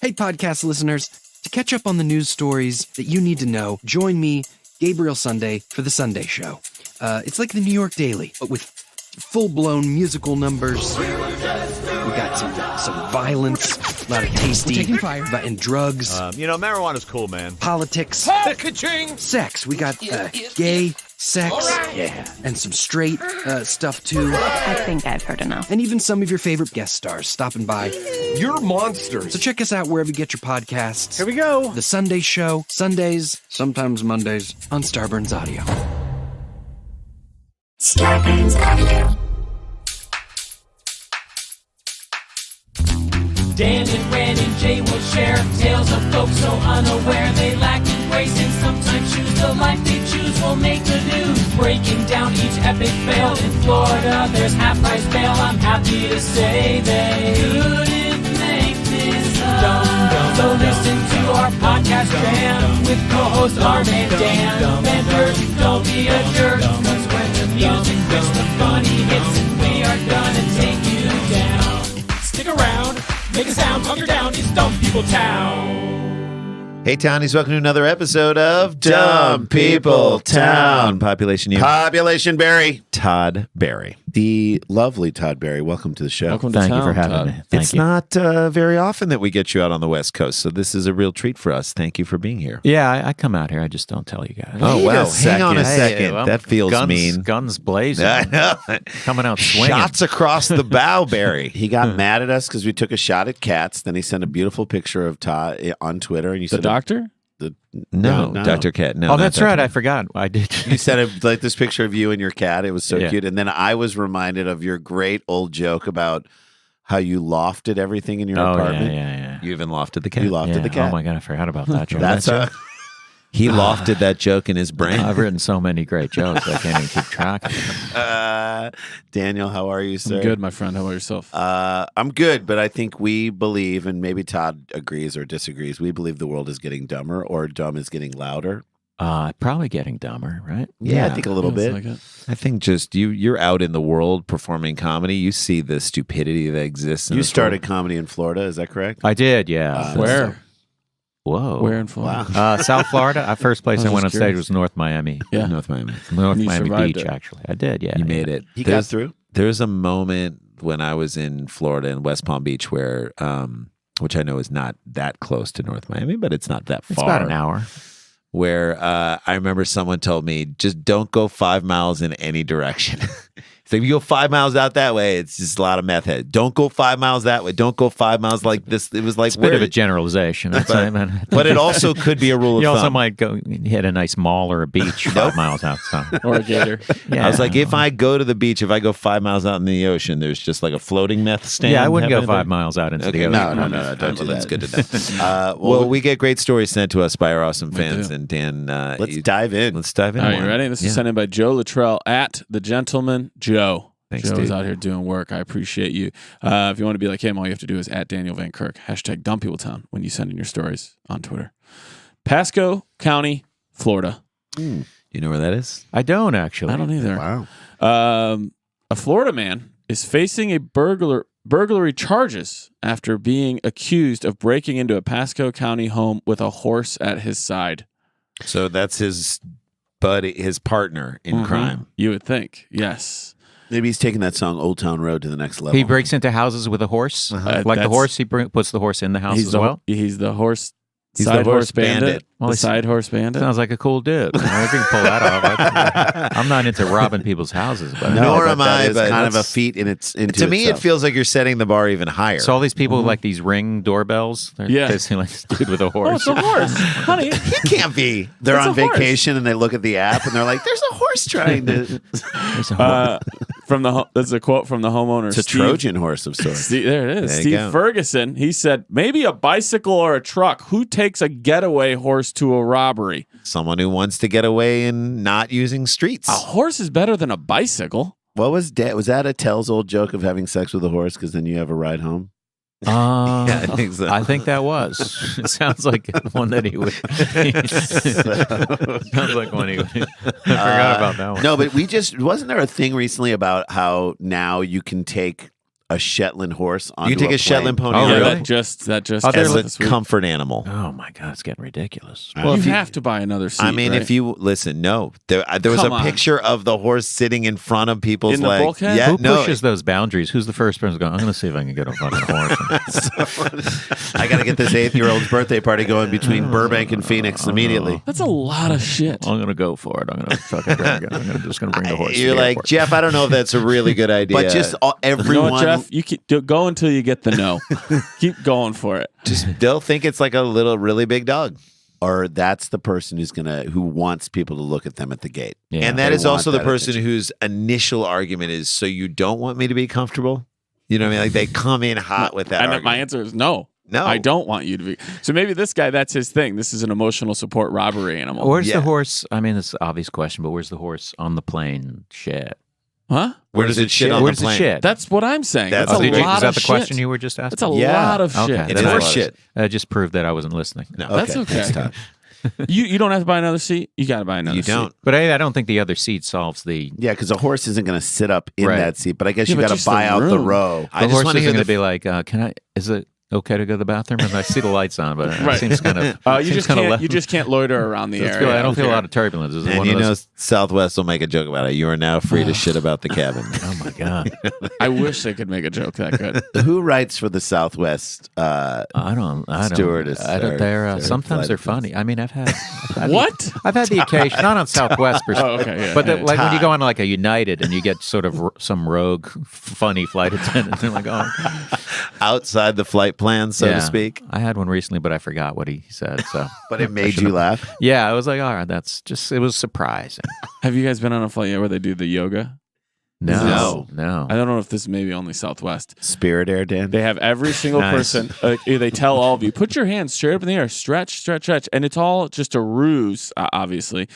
Hey, podcast listeners. To catch up on the news stories that you need to know, join me, Gabriel Sunday, for The Sunday Show. It's like the New York Daily, but with full-blown musical numbers. We got some violence, a lot of tasty, and drugs. Marijuana's cool, man. Politics, sex. We got gay, sex, and some straight stuff too. I think I've heard enough. And even some of your favorite guest stars stopping by. You're monsters. So check us out wherever you get your podcasts. Here we go. The Sunday Show, Sundays, sometimes Mondays, on Starburns Audio. Starburns Audio. Dan and Ren and Jay will share tales of folks so unaware they lack in grace and sometimes choose the life they choose will make the news. Breaking down each epic fail in Florida, there's half-price bail. I'm happy to say they couldn't make this up. So listen to our podcast jam with co-host Arm and Dan. Bender, don't be a jerk, cause when the music hits, the funny hits, and we are gonna take you down. Stick around. Make a sound, hunker down, it's Dumb People Town. Hey, Townies, welcome to another episode of Dumb People Town. Population Barry. Todd Barry. The lovely Todd Barry. Welcome to the show. Thank you for having me. It's not very often that we get you out on the West Coast, so this is a real treat for us. Thank you for being here. Yeah, I come out here. I just don't tell you guys. Oh, wow. Hang on a second. Hey, well, that feels guns, mean. Guns blazing. I know. Coming out swinging. Shots across the bow, Barry. He got mad at us because we took a shot at cats. Then he sent a beautiful picture of Todd on Twitter. And you the said, doctor? No, Dr. Cat. No, oh, that's right. Cat. I forgot. I did. You sent like this picture of you and your cat. It was so Yeah. cute. And then I was reminded of your great old joke about how you lofted everything in your apartment. Yeah. You even lofted the cat. You lofted the cat. Oh, my God. I forgot about that joke. That's He lofted that joke in his brain. I've written so many great jokes. I can't even keep track of them. Daniel, how are you, sir? I'm good, my friend. How about yourself? I'm good, but I think we believe, and maybe Todd agrees or disagrees, we believe the world is getting dumber or dumb is getting louder. Probably getting dumber, right? Yeah, I think a little bit. Like it. I think just you're out in the world performing comedy. You see the stupidity that exists in You this started world. comedy in Florida, is that correct? I did, yeah. Where? Whoa. Where in Florida? Wow. South Florida. First place I I was went on just stage curious. was North Miami. Yeah. North Miami. North You Miami survived Beach, it. actually. I did, yeah. You made it. He got through? There's a moment when I was in Florida in West Palm Beach where, which I know is not that close to North Miami, but it's not that far. It's about an hour. Where I remember someone told me, just don't go 5 miles in any direction. So if you go 5 miles out that way, it's just a lot of meth head. Don't go 5 miles that way. Don't go 5 miles like this. It was like It's a bit of a generalization. That's what I meant. But it also could be a rule of You thumb. also might go hit a nice mall or a beach 5 miles outside. Or a gator. Yeah. I was like, if I go to the beach, if I go 5 miles out in the ocean, there's just like a floating meth stand. Yeah, I wouldn't go happening 5 there. miles out into the Okay, ocean. No, don't do That's that. good to know. Well, we get great stories sent to us by our awesome fans, do. and Dan, Let's dive in. Let's dive in. All right, one. you ready? This Yeah. is sent in by Joe Luttrell at The Gentleman Joe. Thanks, Joe's dude. out here doing work. I appreciate you. If you want to be like him, all you have to do is at Daniel Van Kirk, hashtag Dumb People Town when you send in your stories on Twitter. Pasco County, Florida. You know where that is? I don't, actually. I don't either. Wow. A Florida man is facing a burglary charges after being accused of breaking into a Pasco County home with a horse at his side. So that's his buddy, his partner in crime. You would think, yes. Maybe he's taking that song Old Town Road to the next level. He breaks into houses with a horse. Like the That's- horse, he puts the horse in the house as well. He's the horse. He's side the horse bandit. bandit. Well, The he's- side horse bandit. Sounds like a cool dude. If you can pull that off. I'm not into robbing people's houses, but No, Nor but am that I, is but kind of a that's- feat in its into To me, it itself. feels like you're setting the bar even higher. so all these people with like these ring doorbells, they're Yeah. basically like this dude with a Oh, horse. it's a horse, honey. It can't be. They're It's on a horse. vacation and they look at the app and they're like, "There's a horse trying to." There's a horse. That's a quote from the homeowner. It's a Steve- Trojan horse of sorts. There it is. There you Steve go. Ferguson. He said, maybe a bicycle or a truck. Who takes a getaway horse to a robbery? Someone who wants to get away and not using streets. A horse is better than a bicycle. What was that a Tell's old joke of having sex with a horse because then you have a ride home? Yeah, I think so. I think that was. It sounds like one that he would. sounds like one he would. I forgot about that one. No, but wasn't there a thing recently about how now you can take a Shetland horse onto You can take a plane. Shetland pony Oh, Yeah, really? that just as this a week. comfort animal. Oh my God, it's getting ridiculous. Well, you have to buy another seat. I mean, right? if you listen, no, there was Come a on. picture of the horse sitting in front of people's In the legs. bulkhead? Yeah, Who no, pushes those boundaries? Who's the first person going? I'm going to see if I can get a fucking horse. I got to get this 8-year-old's birthday party going between Burbank and Phoenix immediately. that's a lot of shit. I'm going to go for it. I'm going to fucking bring it. Just going to bring the horse. to You're the like, airport. Jeff, I don't know if that's a really good idea. But just You know everyone. what, Jeff? You keep, go until you get the no. Keep going for it. they'll think it's like a little, really big dog. or that's the person who wants people to look at them at the gate. Yeah. And that They is also want the that person attention. whose initial argument is, so you don't want me to be comfortable? You know what I mean? Like they come in hot with that And argument. my answer is no. No. I don't want you to be. So maybe this guy, that's his thing. This is an emotional support robbery animal. Where's Yeah. the horse? I mean, it's an obvious question, but where's the horse on the plane shed? Huh? Where does it shit on Where's the plane? it shed? That's what I'm saying. That's That's, the a big- lot is that of the shit. question you were just asking? That's a Yeah. lot of Okay, shit. It's that's horse what- shit. That just proved that I wasn't listening. No. That's okay. Thanks, Todd. You don't have to buy another seat. You got to buy another You don't. seat. But I don't think the other seat solves the. Yeah, because a horse isn't going to sit up in Right. that seat, but I guess Yeah, you but got to just the buy out the room. row. I The just horse want to isn't hear going the to be like, can I? Is it okay to go to the bathroom? And I see the lights on, but it Right. seems kind of. You just can't. You just can't loiter around the area. I don't feel a care. lot of turbulence. Is it And one you of know, those? Southwest will make a joke about it. You are now free to shit about the cabin. Oh my god! I wish they could make a joke that good. Who writes for the Southwest? I don't. Stewardess or- They're or sometimes they're flight funny. I mean, I've had What? I've had the occasion, not on Southwest, per se, Oh, okay, yeah, but yeah. like when you go on like a United and you get sort of some rogue, funny flight attendant. They're like, oh, Outside the flight plan, so yeah. to speak. I had one recently, but I forgot what he said. So, But it made you laugh. yeah, I was like, all right, that's just. It was surprising. Have you guys been on a flight yet where they do the yoga? No. I don't know if this is maybe only Southwest. Spirit Air, Dan. They have every single Nice. person. They tell all of you, put your hands straight up in the air, stretch, stretch, stretch, and it's all just a ruse, obviously.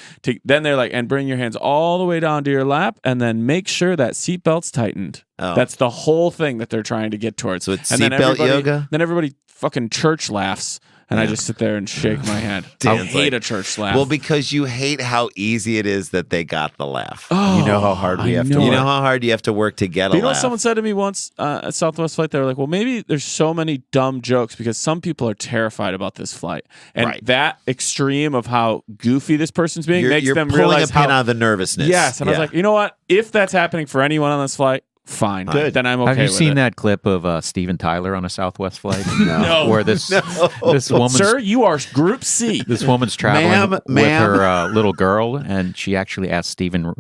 Then they're like, and bring your hands all the way down to your lap, and then make sure that seatbelt's tightened. Oh. That's the whole thing that they're trying to get towards. So it's and then seatbelt everybody- yoga? Then everybody fucking church laughs, and I just sit there and shake my head. I Dan's hate like- a church laugh. Well, because you hate how easy it is that they got the laugh. Oh, You know how hard we I have to know You it. know how hard you have to work to get a You know what laugh. someone said to me once at Southwest flight? They were like, well, maybe there's so many dumb jokes because some people are terrified about this flight. And Right. that extreme of how goofy this person's being You're, makes you're them pulling realize a pin how... out of the nervousness. Yes. And I was Yeah. like, you know what? If that's happening for anyone on this flight, fine. Good. Then I'm okay Have you with seen it. that clip of Steven Tyler on a Southwest flight? No. Where this woman's Sir, you are Group C. this woman's traveling Ma'am, with ma'am. her little girl, and she actually asked Steven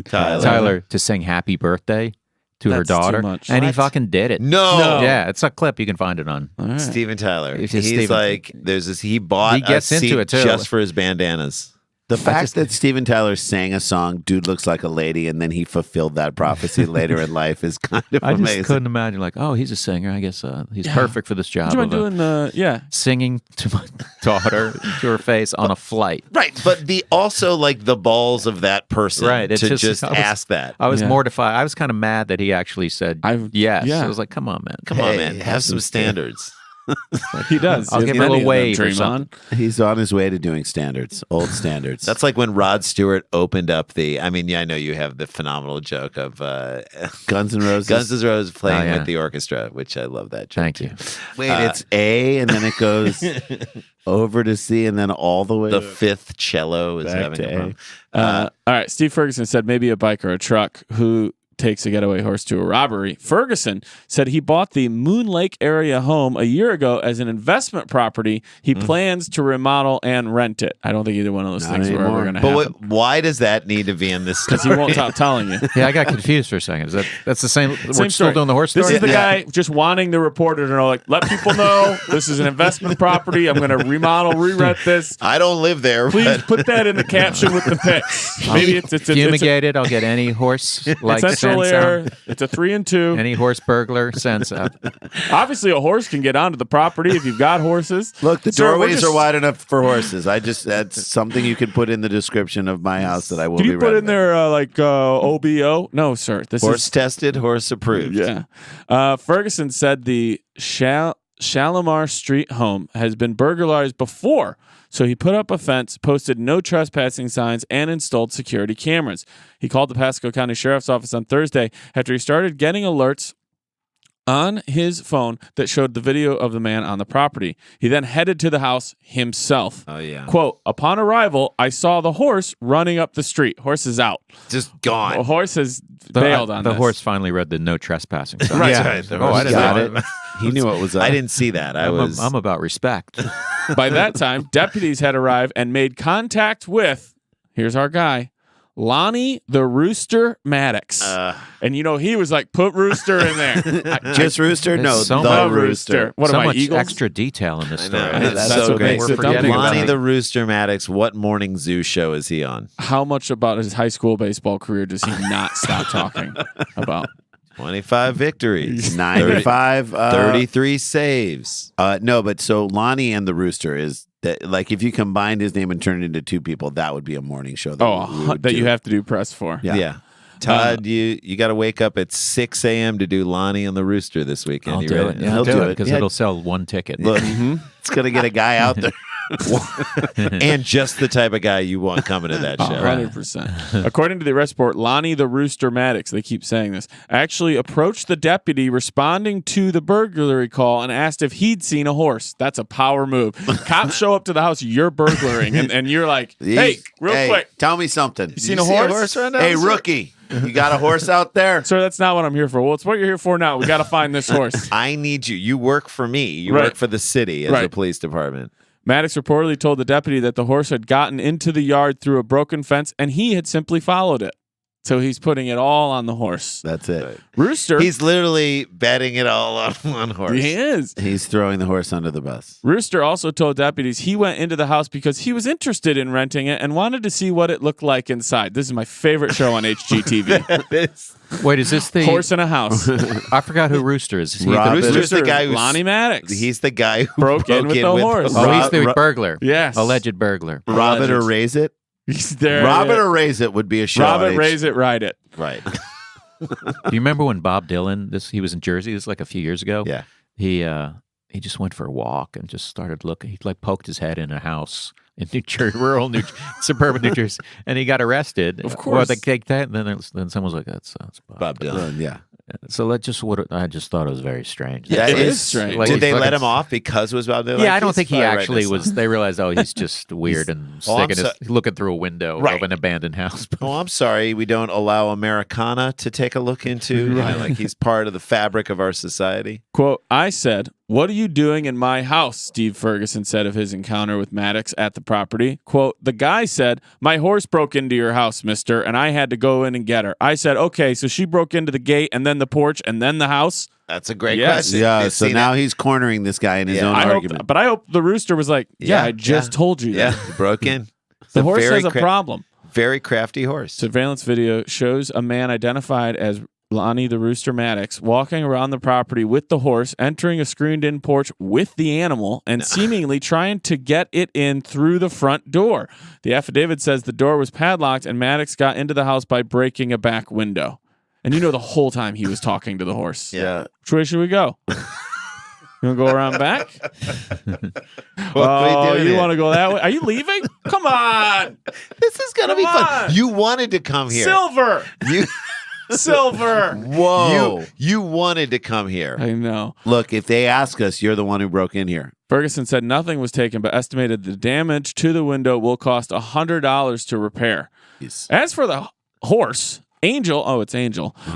Tyler. Tyler to sing "Happy Birthday" to her That's too daughter, much. and he What? fucking did it. No. Yeah, it's a clip. You can find it on. All right. Steven Tyler. It's He's just Steven. like, there's this. He bought He gets a into seat it, too. just for his bandanas. The fact that Steven Tyler sang a song, Dude Looks Like a Lady, and then he fulfilled that prophecy later in life is kind of I just amazing. couldn't imagine, like, oh, he's a singer. I guess he's Yeah. perfect for this job. Would you mind of, doing the... Yeah. singing to my daughter to her face on a flight. Right, but the also like the balls of that person Right, it's to just- just I was- ask that. I was Yeah. mortified. I was kind of mad that he actually said yes. yeah. I was like, come on, man. Come on, Hey, man, have have some some standards. He does. I'll He has give him a many of them, wave or Dream something. On. He's on his way to doing standards, old standards. That's like when Rod Stewart opened up the. I mean, yeah, I know you have the phenomenal joke of Guns N' Roses. Guns N' Roses playing Oh, yeah. with the orchestra, which I love that joke. Thank too. you. Wait, it's A, and then it goes over to C, and then all the way The to fifth cello is back having to a A. problem. All right. Steve Ferguson said maybe a bike or a truck. Who takes a getaway horse to a robbery? Ferguson said he bought the Moon Lake area home a year ago as an investment property. He plans to remodel and rent it. I don't think either one of those Not things were anymore. ever going to But happen. why does that need to be in this Because story? he won't stop telling you. Yeah, I got confused for a second. That's the same? We're Same still story. doing the horse story? This is the guy just wanting the reporter to know, like, let people know this is an investment property. I'm going to remodel, re-rent this. I don't live there. Please But put that in the caption with the pics. Maybe it's Fumigated. I'll get any horse like central sense air. out. It's a 3 and 2. Any horse burglar sense out. Obviously, a horse can get onto the property if you've got horses. Look, the Sir, we're doorways just- are wide enough for horses. That's something you can put in the description of my house that I will Can be you put in renovating. there OBO? No, sir. This horse is tested, horse approved. yeah. Ferguson said the Shalimar Street home has been burglarized before, so he put up a fence, posted no trespassing signs, and installed security cameras. He called the Pasco County Sheriff's Office on Thursday after he started getting alerts on his phone that showed the video of the man on the property. He then headed to the house himself. Oh, yeah. Quote, upon arrival, I saw the horse running up the street. Horse is out. Just gone. The horse has bailed on the this. horse finally read the no trespassing sign. Right. Yeah. Oh, I didn't Got know. it. He knew what was up. I didn't see that. I'm about respect. By that time, deputies had arrived and made contact with, here's our guy, Lonnie the Rooster Maddox. And he was like, put Rooster in there. Just Rooster? No, so the much Rooster. What so am I, much Eagles? extra detail in this I know. story. That's so what great. makes it Forgetting dumb. about Lonnie it. the Rooster Maddox, what morning zoo show is he on? How much about his high school baseball career does he not stop talking about? 25 victories. 95. 33 saves. No, but so Lonnie and the Rooster is that, like, if you combined his name and turned it into two people, that would be a morning show. That you have to do press for. Yeah. Todd, you got to wake up at 6 a.m. to do Lonnie and the Rooster this weekend. I'll You do ready? it. Yeah, He'll I'll do do it. it because Yeah. it'll sell one ticket. Look, it's going to get a guy out there. And just the type of guy you want coming to that show. 100%. According to the arrest report, Lonnie the Rooster Maddox, they keep saying this, actually approached the deputy responding to the burglary call and asked if he'd seen a horse. That's a power move. Cops show up to the house you're burglaring, and you're like, hey, real quick. Tell me something. You seen a horse? run down Hey, the street? rookie, you got a horse out there? Sir, that's not what I'm here for. Well, it's what you're here for now. We got to find this horse. I need you. You work for me. You Right. work for the city as a Right. police department. Maddox reportedly told the deputy that the horse had gotten into the yard through a broken fence, and he had simply followed it. So he's putting it all on the horse. That's it. Rooster. He's literally betting it all on one horse. He is. He's throwing the horse under the bus. Rooster also told deputies he went into the house because he was interested in renting it and wanted to see what it looked like inside. This is my favorite show on HGTV. Wait, is this the Horse in a house. I forgot who Rooster is. Is he Rob- the, Rooster's the guy who's Lonnie Maddox. He's the guy who Broke in with the horse. oh, he's the Rob- burglar. Yes. Alleged burglar. Rob it or Alleged. raise it. He's there. Rob it or raise it would be a show. Rob on it, H- raise it, ride it. Right. Do you remember when Bob Dylan? He was in Jersey. This was like a few years ago. Yeah. He just went for a walk and just started looking. He like poked his head in a house in New Jersey, rural suburban New Jersey, and he got arrested. Of course. Well, they take that, and then someone was like, "That's Bob Dylan. Yeah. So that just what I just thought it was very strange. Yeah, It it is is strange. Like, Did he's they let fucking- him off because it was about Dylan? Yeah, I don't think he probably right actually this was. song. They realized, oh, he's just weird and Oh, I'm sticking looking through a window Right. of an abandoned house. Oh, I'm sorry. We don't allow Americana to take a look into. You know, like he's part of the fabric of our society. Quote, I said, what are you doing in my house? Steve Ferguson said of his encounter with Maddox at the property. Quote, the guy said, my horse broke into your house, mister, and I had to go in and get her. I said, okay, so she broke into the gate and then the porch and then the house? That's a great Yes. question. Yeah. You've So seen now it? he's cornering this guy in his Yeah. own I hope, argument. but I hope the rooster was like, yeah, Yeah, I just yeah. told you that. Yeah, he broke in. It's The a horse very has a problem. Very crafty horse. Surveillance video shows a man identified as Lonnie the Rooster Maddox walking around the property with the horse, entering a screened-in porch with the animal, and seemingly trying to get it in through the front door. The affidavit says the door was padlocked, and Maddox got into the house by breaking a back window. And you know the whole time he was talking to the horse. Yeah. Which way should we go? You want to go around back? What we doing you here? want to go that way? Are you leaving? Come on. This is gonna be Come fun. on. You wanted to come here. Silver. You, Silver. Whoa. you wanted to come here. I know. Look, if they ask us, you're the one who broke in here. Ferguson said nothing was taken, but estimated the damage to the window will cost $100 to repair. Yes. As for the horse, Angel,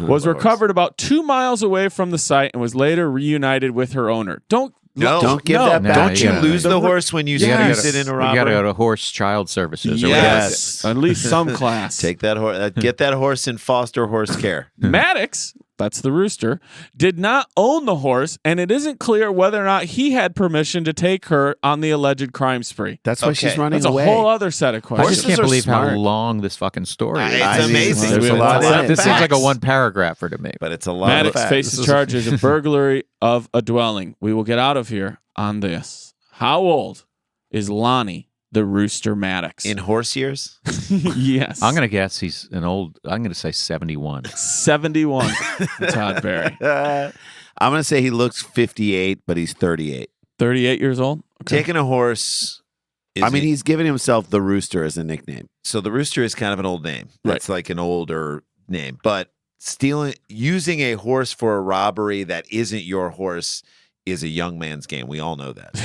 was recovered about 2 miles away from the site and was later reunited with her owner. Don't Don't give that back. Don't you Yeah. lose the horse when you Yes. use it in a You got to robbery? go to horse child services. Or Yes. At least some class. Take that horse. Get that horse in foster horse care. Maddox, that's the rooster, did not own the horse, and it isn't clear whether or not he had permission to take her on the alleged crime spree. That's why Okay. she's running That's a away. whole other set of I questions. just can't are believe smart. how long this fucking story is. It's I mean, amazing. there's a It's lot in it. This seems like a facts. one paragrapher to me. But it's a lot Maddox of facts. faces charges of burglary of a dwelling. We will get out of here on this. How old is Lonnie the Rooster Maddox? In horse years? Yes. I'm going to guess he's an old, I'm going to say 71. 71, Todd Barry. I'm going to say he looks 58, but he's 38. 38 years old. Okay. Taking a horse. He's giving himself the Rooster as a nickname. So the Rooster is kind of an old name. Right. That's like an older name. But using a horse for a robbery that isn't your horse is a young man's game. We all know that.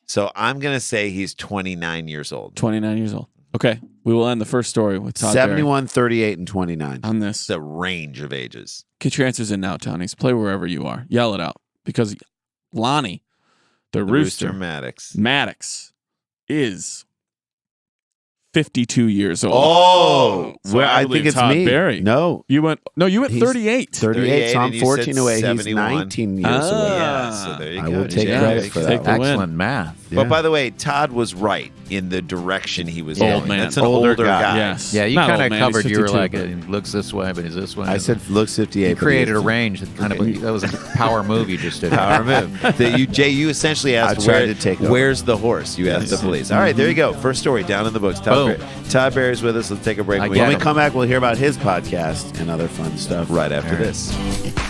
So I'm going to say he's 29 years old. 29 years old. Okay. We will end the first story with Todd Barry 71, 38, and 29. on this. It's a range of ages. Get your answers in now, Townies. Play wherever you are. Yell it out. Because Lonnie, the Rooster Maddox, is 52 years old. Oh, So I I believe think it's Todd me. Barry. No. You went He's 38. 38, so I'm and you 14 said away. He's 71. 19 years away. Yeah, so there you I go. will take Jay. credit for Take that. the win. Excellent math. But by the way, Todd was right in the direction he was Old going. man. That's an Older older guy. guy. Yes. Yeah, you Not kind old of man, covered. he's You were 52, like, but- it looks this way, but he's this way. I said looks 58. you but created a he's- range. That was a power move you just did. Power move. Jay, you essentially asked, I tried to take over. where's the horse? You asked the police. All right, there you go. First story down in the books. Boom. Todd Barry's with us. Let's take a break. I We When get we it. come back, we'll hear about his podcast and other fun stuff. right after All right. this.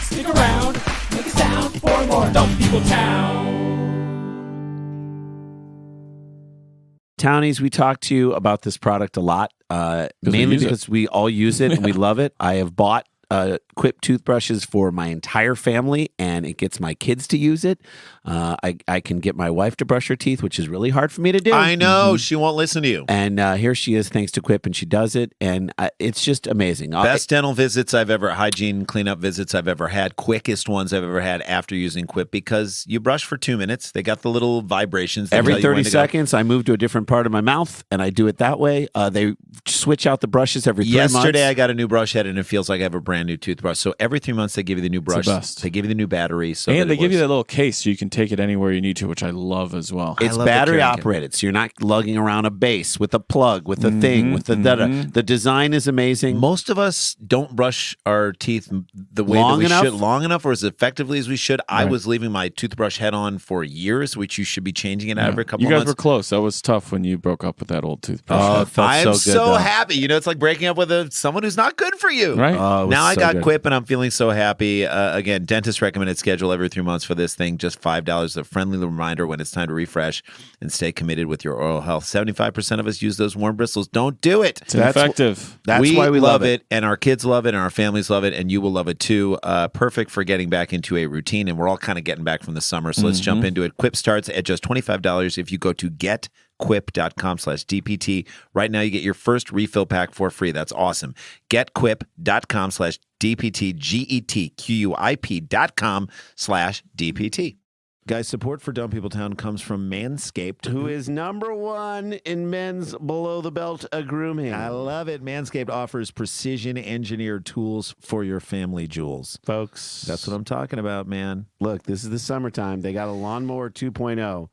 Stick around, make a sound for more Dumb People Town. Townies, we talked to you about this product a lot, mainly use it. because we all use it and we love it. I have bought Quip toothbrushes for my entire family, and it gets my kids to use it. I can get my wife to brush her teeth, which is really hard for me to do. I know. She won't listen to you. And here she is, thanks to Quip, and she does it, and it's just amazing. Best dental visits I've ever, hygiene cleanup visits I've ever had, quickest ones I've ever had after using Quip, because you brush for 2 minutes. They got the little vibrations. that tell Every you 30 when to go. seconds, I move to a different part of my mouth, and I do it that way. They switch out the brushes every 3 months. Yesterday, I got a new brush head, and it feels like I have a brand new toothbrush. So every 3 months, they give you the new brush. best. They give you the new battery. So And that they it give you works. that little case so you can take it anywhere you need to, which I love as well. It's love the battery carrying operated, so you're not lugging around a base with a plug, with a thing, with the da-da. The design is amazing. Most of us don't brush our teeth the way Long that we enough? should, long enough or as effectively as we should. I was leaving my toothbrush head on for years, which you should be changing it out every couple You of guys months. were close. That was tough when you broke up with that old toothbrush. Oh, it felt I'm so good. though. happy. You know, it's like breaking up with someone who's not good for you. Right? Oh, it was Now I so got good. Quip, and I'm feeling so happy. Again, dentist recommended schedule every 3 months for this thing. Just $5. A friendly reminder when it's time to refresh and stay committed with your oral health. 75% of us use those warm bristles. Don't do it. It's ineffective. That's why we love it. and our kids love it, and our families love it, and you will love it too. Perfect for getting back into a routine, and we're all kind of getting back from the summer, so let's jump into it. Quip starts at just $25 if you go to getquip.com/DPT. Right now, you get your first refill pack for free. That's awesome. Getquip.com/DPT, GETQUIP.com/DPT. Guys, support for Dumb People Town comes from Manscaped, Who is #1 in men's below the belt grooming? I love it. Manscaped offers precision engineered tools for your family jewels. Folks, That's what I'm talking about, man. look, this is the summertime. They got a lawnmower 2.0.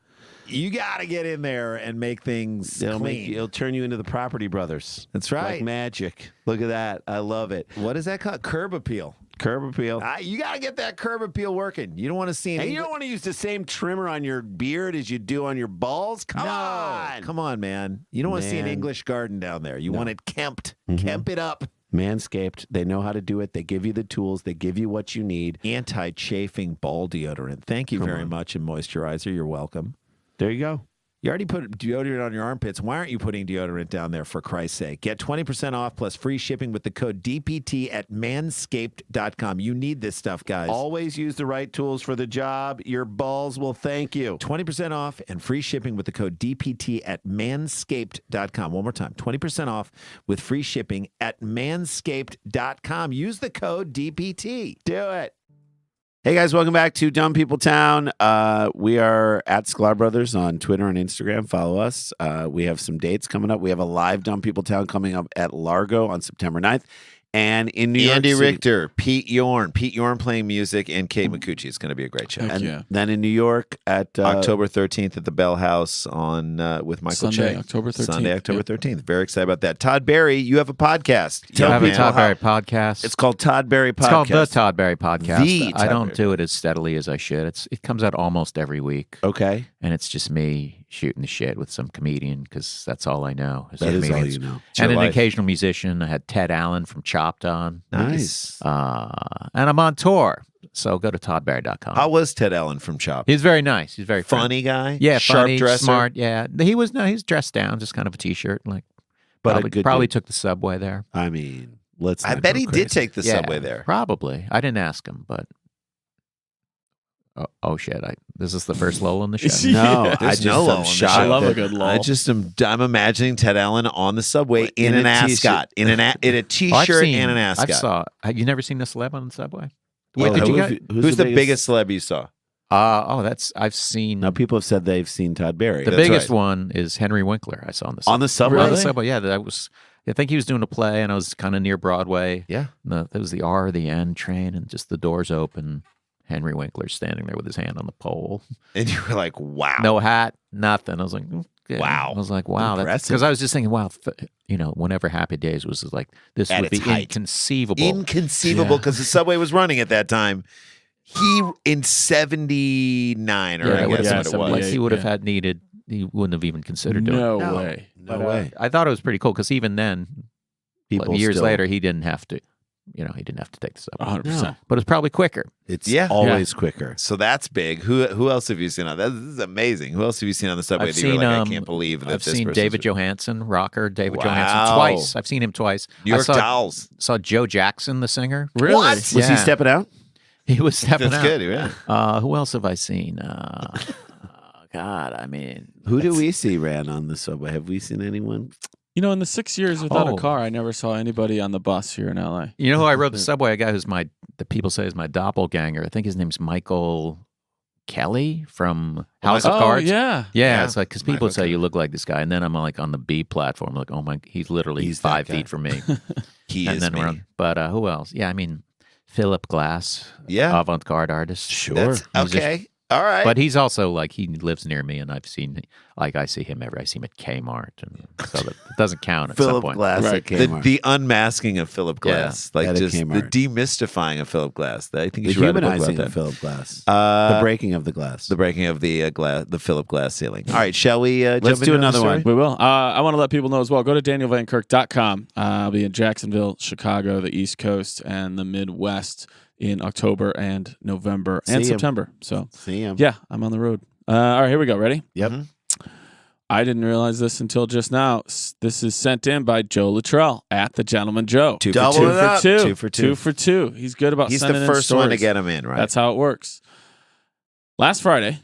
You got to get in there and make things clean. It'll turn you into the Property Brothers. That's right. Like magic. Look at that. I love it. What is that called? Curb appeal. Curb appeal. You got to get that curb appeal working. You don't want to see And any. you don't want to use the same trimmer on your beard as you do on your balls? Come on. Come on, man. You don't want to see an Man. English garden down there. You want it kempt. Kemp it up. Manscaped, they know how to do it. They give you the tools. They give you what you need. Anti-chafing ball deodorant. Thank you very much. And moisturizer. You're welcome. There you go. You already put deodorant on your armpits. Why aren't you putting deodorant down there, for Christ's sake? Get 20% off plus free shipping with the code DPT at manscaped.com. You need this stuff, guys. Always use the right tools for the job. Your balls will thank you. 20% off and free shipping with the code DPT at manscaped.com. One more time, 20% off with free shipping at manscaped.com. Use the code DPT. Do it. Hey guys, welcome back to Dumb People Town. We are at Sklar Brothers on Twitter and Instagram. Follow us. We have some dates coming up. We have a live Dumb People Town coming up at Largo on September 9th. And in New York Andy City- Richter, Pete Yorn playing music, and Kate McCucci. It's going to be a great show. Heck And yeah. then in New York at October 13th at the Bell House on with Michael Sunday, Che. October 13th. Sunday, October Yep. 13th. Very excited about that. Todd Barry, you have a podcast. You have a man. Todd Barry podcast. It's called Todd Barry Podcast. It's called the Todd Barry podcast. The I Todd don't Barry. do it as steadily as I should. It comes out almost every week, Okay. and it's just me shooting the shit with some comedian because that's all I know. That is all you know. And an life. occasional musician. I had Ted Allen from Chopped on. Nice. And I'm on tour. So go to toddbarry.com. How was Ted Allen from Chop? He's very nice. He's very Funny guy? Yeah, Sharp funny, dresser? smart. Yeah, he's dressed down, just kind of a t-shirt. Like, But a good probably dude. took the subway there. I mean, let's. I not bet go he crazy. did take the Yeah, subway there. Probably. I didn't ask him, but oh shit! This is the first lull in the show. No, I There's just no lull am in the shocked. show. I love a that- good lull. I'm imagining Ted Allen on the subway in an a t-shirt. ascot, in a t-shirt and an ascot. Have you never seen a celeb on the subway? Yeah, Wait, did you who's the biggest celeb you saw? I've seen. Now people have said they've seen Todd Barry. The That's biggest right. one is Henry Winkler. I saw on the subway. On the subway? On the Really? subway, yeah. I think he was doing a play, and I was kind of near Broadway. Yeah. There was the R, the N train, and just the doors open. Henry Winkler's standing there with his hand on the pole. And you were like, wow. No hat, nothing. I was like, okay. Wow. I was like, wow. Impressive. Because I was just thinking, wow, whenever Happy Days was like, this At would be its height. inconceivable. Inconceivable because the subway was running at that time. He in 79 or I that guess would've what been it was. like he would have yeah. he wouldn't have even considered doing it. No No. way. No But, way. I thought it was pretty cool because even then, People years still- later, he didn't have to, he didn't have to take the subway. 100%. But it's probably quicker. It's Yeah. always quicker. So that's big. Who else have you seen on that? This is amazing. Who else have you seen on the subway I've that you were seen, like, I can't believe that I've this seen person's- David Johansen, rocker David Wow. Johansen, twice. I've seen him twice. New York I Dolls. saw Joe Jackson, the singer. Really? What? Was Yeah. he stepping out? He was stepping That's out. good. Yeah. Who else have I seen? God, I mean, Who do we see ran on the subway? Have we seen anyone? In the 6 years without Oh. a car, I never saw anybody on the bus here in LA. you know who I rode the subway? A guy who's the people say is my doppelganger. I think his name's Michael Kelly from House of Cards. Yeah. Yeah, it's like because people Michael say you look like this guy, and then I'm like on the B platform, like, oh my, he's literally He's that 5 guy. feet from me. He and is then me. we're on, but who else? Yeah, I mean, Philip Glass, Yeah. avant-garde artist. Sure. That's okay. All right. But he's also like he lives near me, and I see him I see him at Kmart, and so that it doesn't count at some Philip point. Glass Right. at Kmart. the unmasking of Philip Glass, like At a just the Kmart. demystifying of Philip Glass. I think you The should write a book humanizing about of that. Philip Glass. Uh, the breaking of the glass. The breaking of the the Philip Glass ceiling. All right, shall we? Jump Let's do into another story? one. We will. I want to let people know as well. Go to danielvankirk.com. I'll be in Jacksonville, Chicago, the East Coast, and the Midwest in October and November and See 'em. September. So, See him. yeah, I'm on the road. All right, here we go. Ready? Yep. Mhm. I didn't realize this until just now. This is sent in by Joe Luttrell at the Gentleman Joe. Two Double for it two. up. 2 for 2. 2 for 2. He's good about He's sending the in first one to stories. get him in, right? That's how it works. Last Friday,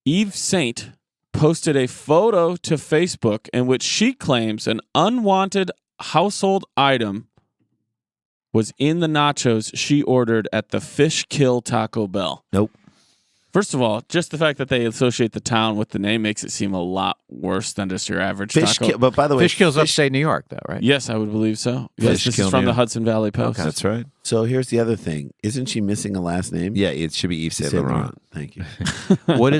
Eve Saint posted a photo to Facebook in which she claims an unwanted household item was in the nachos she ordered at the Fish Kill Taco Bell. Nope. First of all, just the fact that they associate the town with the name makes it seem a lot worse than just your average Fish taco. kill, but by the way, Fish Kills upstate New York, though, right? Yes, I would believe so. Yes, Fish this Kill is from New the York. Hudson Valley Post. That's right. So here's the other thing. Isn't she missing a last name? Yeah, it should be Yves Saint Saint Laurent. Thank you. What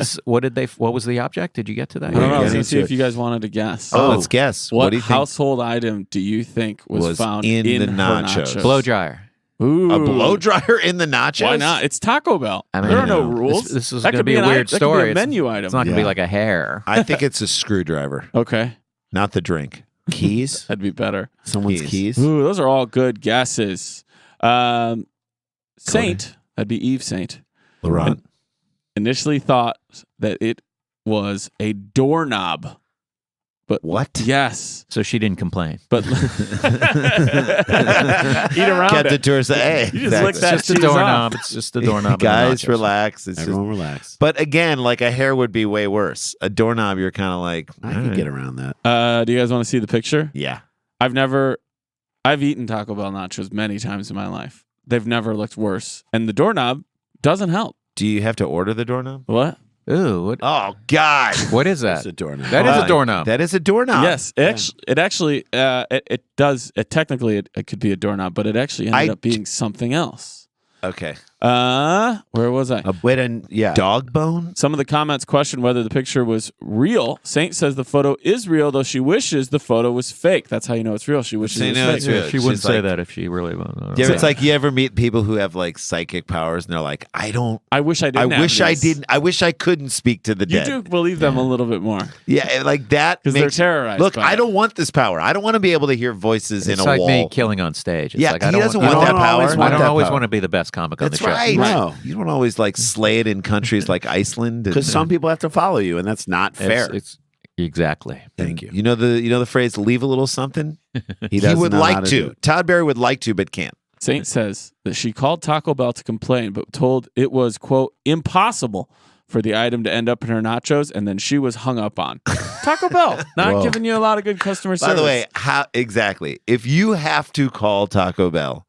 was the object? Did you get to that? I don't know. I was Yeah, going to see into if you guys wanted to guess. Oh, let's guess. What, do you think? household item do you think was found in the her nachos? Blow dryer. Ooh. A blow dryer in the nachos? Why not? It's Taco Bell. I mean, there are no you know, rules. This is That going to could be a an weird that story. Could be a menu item. It's not going to Yeah. be like a hair. I think it's a screwdriver, Okay, not the drink. Keys? that'd be better. Someone's Keys. keys? Ooh, those are all good guesses. Saint, that'd be Eve Saint, Laurent. initially thought that it was a doorknob. But What? yes, So she didn't complain. but eat around Kept it. it to herself. Hey, You just lick It's that just a cheese doorknob. off. It's just a doorknob. and Guys, nachos. relax. It's Everyone relax. But again, like a hair would be way worse. A doorknob, you're kind of like, I can get around that. Do you guys want to see the picture? Yeah. I've eaten Taco Bell nachos many times in my life. They've never looked worse. And the doorknob doesn't help. Do you have to order the doorknob? What? Ooh, Oh God, what is that? It's a doorknob. That is a doorknob. That is a doorknob. Yes, it actually technically it could be a doorknob, but it actually ended up being something else. Okay. Where was I? Wait, and yeah. Dog bone? Some of the comments question whether the picture was real. Saint says the photo is real, though she wishes the photo was fake. That's how you know it's real. She wishes it was fake. it's real. She wouldn't She's say like- that if she really wanted. Yeah, it's like you ever meet people who have like psychic powers and they're like, I wish I didn't. I wish I couldn't speak to the You dead. do believe them a little bit more. Yeah, like that. 'Cause they're makes- terrorized Look, by I it. don't want this power. I don't want to be able to hear voices It's in a like wall. me killing on stage. It's Yeah, like, I he don't doesn't want, want I that don't power. always, want I don't that always power. want to be the best comic That's on the show. right. No. You don't always like slay it in countries like Iceland. Because some people have to follow you, and that's not fair. It's exactly. Thank you. You know the phrase "leave a little something." He doesn't would know how like to do to. it. Todd Barry would like to, but can't. Saint says that she called Taco Bell to complain, but told it was, quote, impossible for the item to end up in her nachos, and then she was hung up on. Taco Bell, not Whoa. giving you a lot of good customer service. By the way, how exactly? If you have to call Taco Bell,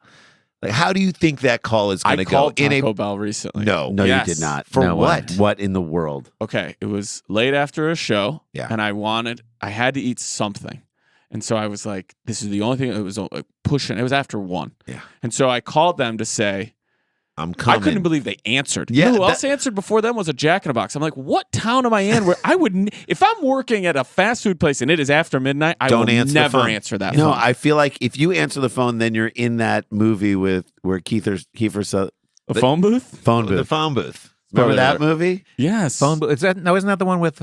like how do you think that call is going I to go? called Taco Bell recently. No, No, Yes. you did not. For No what? way. What in the world? Okay, it was late after a show, Yeah. and I had to eat something. And so I was like, this is the only thing. It was pushing. It was after 1. Yeah. And so I called them to say, I'm coming. I couldn't believe they answered. Yeah, You know who that- else answered before them was a Jack in a Box. I'm like, what town am I in where I would, if I'm working at a fast food place and it is after midnight, I Don't will answer the never phone. answer that No, phone. I feel like if you answer the phone, then you're in that movie where Kiefer A phone booth? phone the booth. phone booth. Remember Spoiler that alert. movie? Yes. Phone. Is that no? Isn't that the one with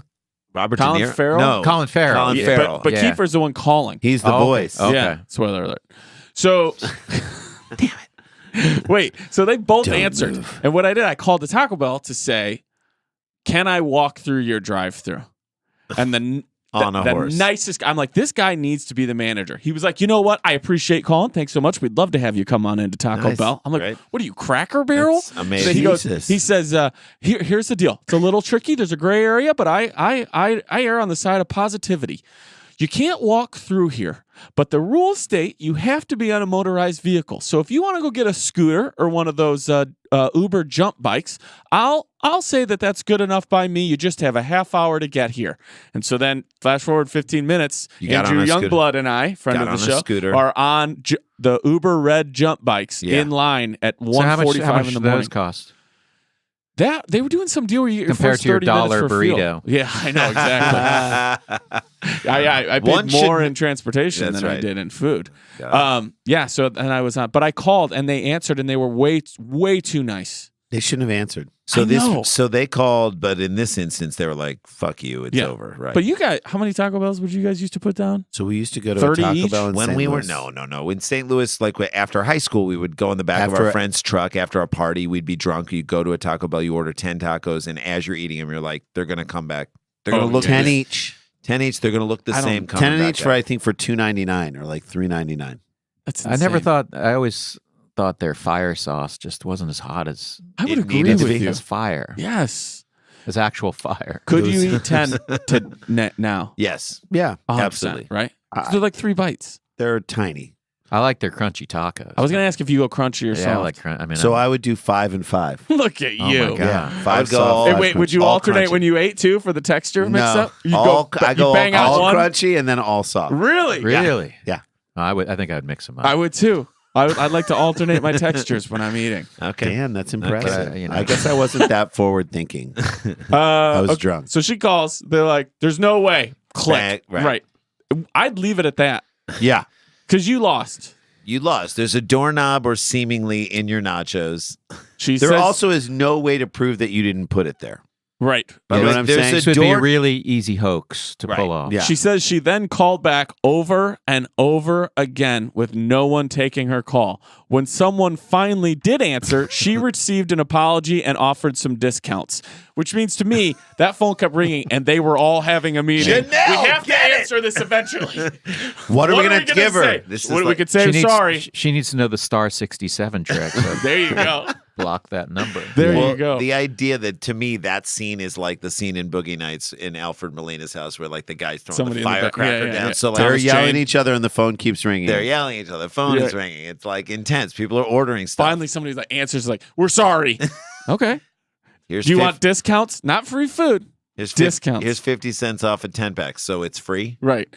Robert Colin De Niro? Farrell? No, Colin Farrell? Colin Yeah, Farrell. But Yeah. Kiefer's the one calling. He's the Oh, okay. voice. Okay. Yeah. Spoiler alert. So, damn it. Wait. So they both Don't answered, move. and what I did, I called the Taco Bell to say, "Can I walk through your drive-through?" And the On a horse. nicest. I'm like, this guy needs to be the manager. He was like, you know what? I appreciate calling. Thanks so much. We'd love to have you come on into Taco Nice. Bell. I'm like, Great. what are you, Cracker Barrel? That's amazing. So he goes. Jesus. He says, here's the deal. It's a little tricky. There's a gray area, but I err on the side of positivity. You can't walk through here, but the rules state you have to be on a motorized vehicle. So if you want to go get a scooter or one of those Uber jump bikes, I'll say that that's good enough by me. You just have a half hour to get here. And so then flash forward 15 minutes, You got Andrew on a scooter. Youngblood and I, friend Got of the on a show, scooter. are on the Uber red jump bikes Yeah. in line at So how much 1:45 in the do those morning. cost? That they were doing some deal where you get your Compared first to your 30 minutes dollar for fuel. burrito. Yeah, I know exactly. I One paid more should- in transportation That's than I right. did in food. Got Yeah. So and I was on, but I called and they answered and they were way too nice. They shouldn't have answered. So I know. so they called, but in this instance, they were like, "Fuck you, it's Yeah. over." Right? But you got how many Taco Bells would you guys used to put down? So we used to go to 30 a Taco each? Bell in when St. we were Louis. no in St. Louis, like after high school, we would go in the back of After- our friend's truck after a party. We'd be drunk. You'd go to a Taco Bell, you order 10 tacos, and as you're eating them, you're like, "They're gonna come back. They're gonna Oh, look yeah. 10 this- each. 10 each. They're gonna look the I don't- same. 10 coming back each up." for I think for $2.99 or like $3.99. That's I never insane. thought. I always thought their fire sauce just wasn't as hot as I would it agree needed to with be. you. as fire. Yes. As actual fire. Could you eat 10 now? Yes, Yeah. 100%, Absolutely. Right? I- They're like 3 bites. They're tiny. I like their crunchy tacos. I was gonna ask if you go crunchy or Yeah, I soft. like crunch. I mean, So I'm- I would do 5 and 5. Look at Oh my you. God. Yeah. I'd 5 go soft. all- Hey, 5 wait, would crunchy. you all alternate crunchy. when you ate too for the texture mix No. up? You I go you bang out all one? crunchy and then all soft. Really? really. Yeah. I think I'd mix them up. I would too. I'd like to alternate my textures when I'm eating. okay. Dan, that's impressive. you know. I guess I wasn't that forward thinking. I was drunk. So she calls. They're like, "There's no way." Click. Bang, right. I'd leave it at that Yeah. because you lost. You lost. There's a doorknob or seemingly in your nachos. She There says, also is no way to prove that you didn't put it there. right. You know what I'm There's saying? a This would be a door- really easy hoax to Right. pull off. Yeah. She says she then called back over and over again with no one taking her call. When someone finally did answer, she received an apology and offered some discounts, which means to me that phone kept ringing and they were all having a meeting. Janelle, we have to get it! answer this eventually. What are we going to gonna give her? say? This is What we like- could say? She needs, Sorry. She needs to know the star 67 trick. So There you go. block that number. There Well, you go. The idea that to me that scene is like the scene in Boogie Nights in Alfred Molina's house where like the guy's throwing Somebody the in the back- firecracker yeah, down. yeah. So like They're Thomas yelling Jane. at each other and the phone keeps ringing. they're yelling at each other. The phone Yeah. is ringing. It's like intense. People are ordering stuff. Finally, somebody's like answers like, "We're sorry." Okay. Here's Do you 50 want discounts? Not free food. here's discounts? Here's 50 cents off a 10 pack, so it's free. Right.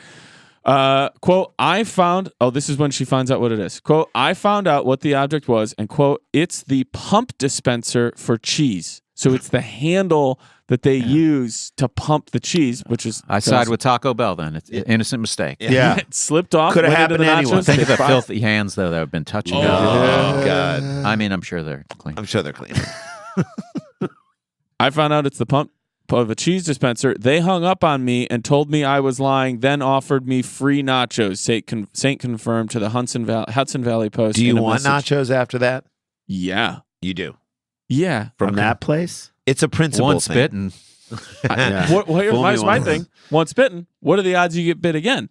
Quote, I found, this is when she finds out what it is. Quote, I found out what the object was, and quote, it's the pump dispenser for cheese. So it's the handle that they use to pump the cheese, which is... I side with Taco Bell then. It's an innocent mistake. Yeah. It slipped off. Could have went into happened the to anyone. nachos. Think of the filthy hands, though, that have been touching it. Oh, God. I mean, I'm sure they're clean. I'm sure they're clean. I found out it's the pump of a cheese dispenser. They hung up on me and told me I was lying, then offered me free nachos. Saint confirmed to the Hudson Valley Post. Do you in a want message. nachos after that? Yeah. You do. Yeah. From that place? It's a principle Once thing. bitten. Yeah. Here's Fool me my once. thing. Once bitten, what are the odds you get bit again?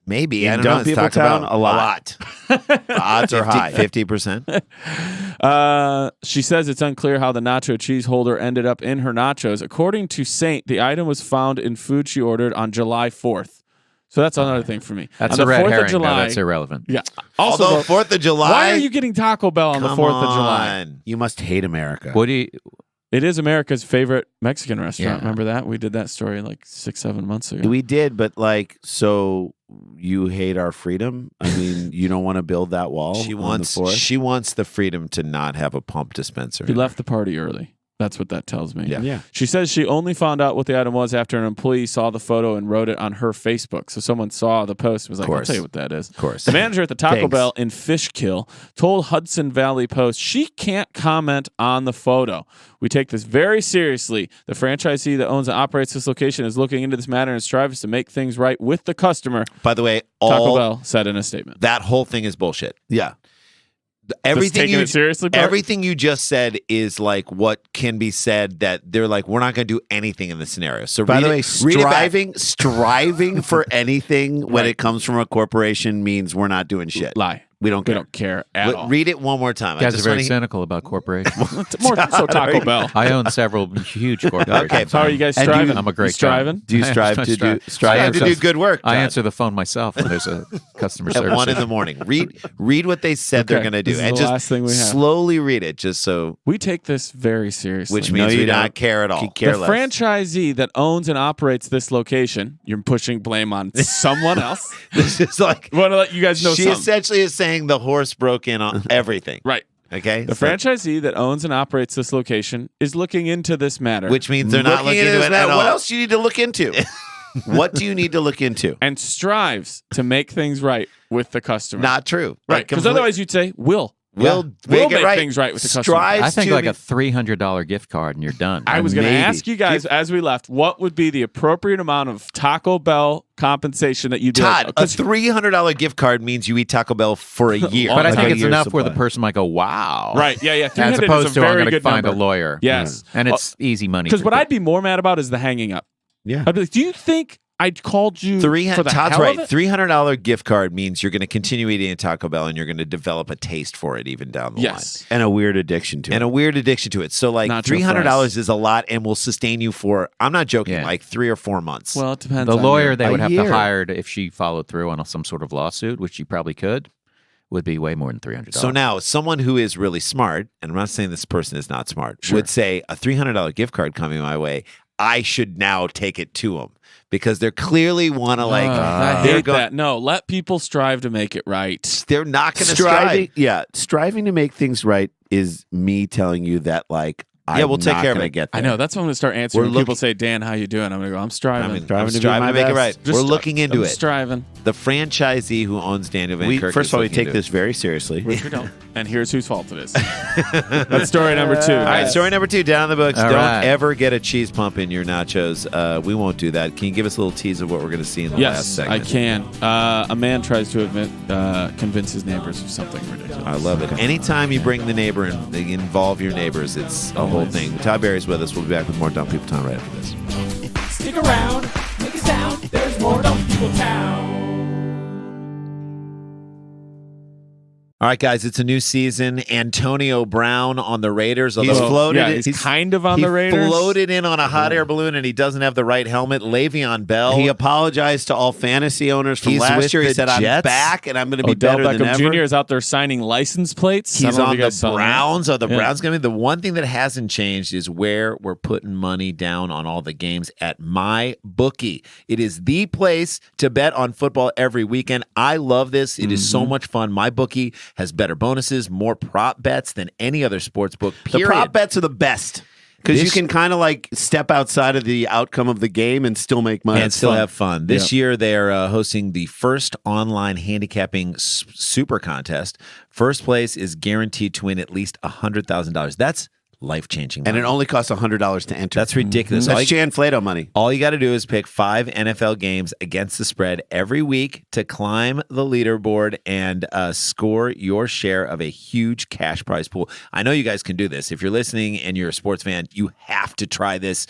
Maybe. In I don't know. Dumb It's People talked Town, about a lot. The odds are high. 50%. She says it's unclear how the nacho cheese holder ended up in her nachos. According to Saint, the item was found in food she ordered on July 4th. So that's another thing for me. That's on a the red 4th herring, of July, though. That's irrelevant. Yeah. Also, Although 4th of July. why are you getting Taco Bell on the 4th of July? on. You must hate America. What do you... It is America's favorite Mexican restaurant. Yeah. Remember that? We did that story like 6-7 months ago. We did, but so you hate our freedom? I mean, you don't want to build that wall She on wants the 4th? she wants the freedom to not have a pump dispenser. He left the party early. That's what that tells me. Yeah. She says she only found out what the item was after an employee saw the photo and wrote it on her Facebook. So someone saw the post and was like, I'll course. tell you what that is. Of course. The manager at the Taco Thanks. Bell in Fishkill told Hudson Valley Post she can't comment on the photo. We take this very seriously. The franchisee that owns and operates this location is looking into this matter and strives to make things right with the customer, By the way, Taco Bell said in a statement. that whole thing is bullshit. Yeah. Everything taking it seriously part? everything you just said is like what can be said that they're like, we're not going to do anything in this scenario. So By read the way, it- read it back. striving for anything when Right. it comes from a corporation means we're not doing shit. Lie. We don't We care. don't care at all. Read it one more time. You guys are very wanna hear- cynical about corporations. More so Taco Bell. I own several huge corporations. Okay, So how are you guys And do you- striving? I'm a great You striving? Do you I strive to do strive. strive I have to do good work. I Todd. answer the phone myself when there's a customer at service. 1 in the morning. Read what they said they're Okay, going to do, this is and the just last thing we have. slowly read it, just so, We take this very seriously. which No, means you we don't. don't care at all. You care the less. franchisee that owns and operates this location, you're pushing blame on someone else. This is like I want to let you guys know she something. essentially is saying the horse broke in on everything. Right. Okay, The So- franchisee that owns and operates this location is looking into this matter which means they're not looking into it at all. What else do you need to look into? What do you need to look into? and strives to make things right with the customer. Not true. right. Because otherwise you'd say, we'll we'll make it make right. things right with the customer. Strives I think to like be- a $300 gift card and you're done. I was going to Maybe. ask you guys as we left, what would be the appropriate amount of Taco Bell compensation that you'd be Todd, like, a $300 gift card means you eat Taco Bell for a year. but I like think a it's year's enough where the supply. person might go, wow. right, yeah, As 300 opposed is a to I'm very going to good find number. a lawyer. Yes. And it's easy money. Because for what people. I'd be more mad about is the hanging up. Yeah. I'd be like, do you think I called you for the Todd's hell right. of it? $300 gift card means you're going to continue eating at Taco Bell and you're going to develop a taste for it even down the Yes. And a weird addiction to line. And it. a weird addiction to it. So like Nacho $300 fries. is a lot and will sustain you for, I'm not joking, Yeah. like 3 or 4 months. Well, it depends. The on lawyer you. they A would have year. to hire if she followed through on some sort of lawsuit, which she probably could, would be way more than $300. So now, someone who is really smart, and I'm not saying this person is not smart, would say a $300 gift card coming my way, I should now take it to them because they're clearly want to like. I they're hate going- that. No, let people strive to make it right. They're not going to Striving, strive. striving to make things right is me telling you that like I'm we'll take not care of gonna it. Get there. I know. That's when I'm going to start answering. We're When people looking- say, Dan, how you doing? I'm going to go, I'm striving. I'm Striving to be striving my to make it best. right. We're looking into I'm it. striving. The franchisee who owns Daniel Van Kirk. First is of all, we looking take into this very seriously. Which we don't. And here's whose fault it is. That's story number 2. All right, guys. story number 2 down in the books. All Don't right. ever get a cheese pump in your nachos. We won't do that. Can you give us a little tease of what we're going to see in the last Yes, segment? I can. A man tries to convince his neighbors of something ridiculous. I love it. Anytime you bring the neighbor and they involve your neighbors, it's a whole thing. Todd Barry's with us. We'll be back with more Dumb People Time right after this. Stick around, make a sound. There's more Dumb People Town. All right, guys, it's a new season. Antonio Brown on the Raiders. He's floated. Yeah, he's kind of on the Raiders. He floated in on a hot air balloon, and he doesn't have the right helmet. Le'Veon Bell. He apologized to all fantasy owners from He's last with year. He the said, "I'm Jets. back, and I'm going to be Odell better Beckham than ever." Jr. is out there signing license plates. I He's don't know if on you guys the saw that. Browns. The Yeah. Browns going to be the one thing that hasn't changed is where we're putting money down on all the games at MyBookie. It is the place to bet on football every weekend. I love this. It is so much fun. MyBookie has better bonuses, more prop bets than any other sports book. The Period. prop bets are the best because you This- can kind of like step outside of the outcome of the game and still make money. and It's still fun. have fun. This year, they're hosting the first online handicapping super contest. First place is guaranteed to win at least $100,000. That's life-changing And money. it only costs $100 to enter. That's ridiculous. That's Jan Flato money. All you got to do is pick 5 NFL games against the spread every week to climb the leaderboard and score your share of a huge cash prize pool. I know you guys can do this. If you're listening and you're a sports fan, you have to try this.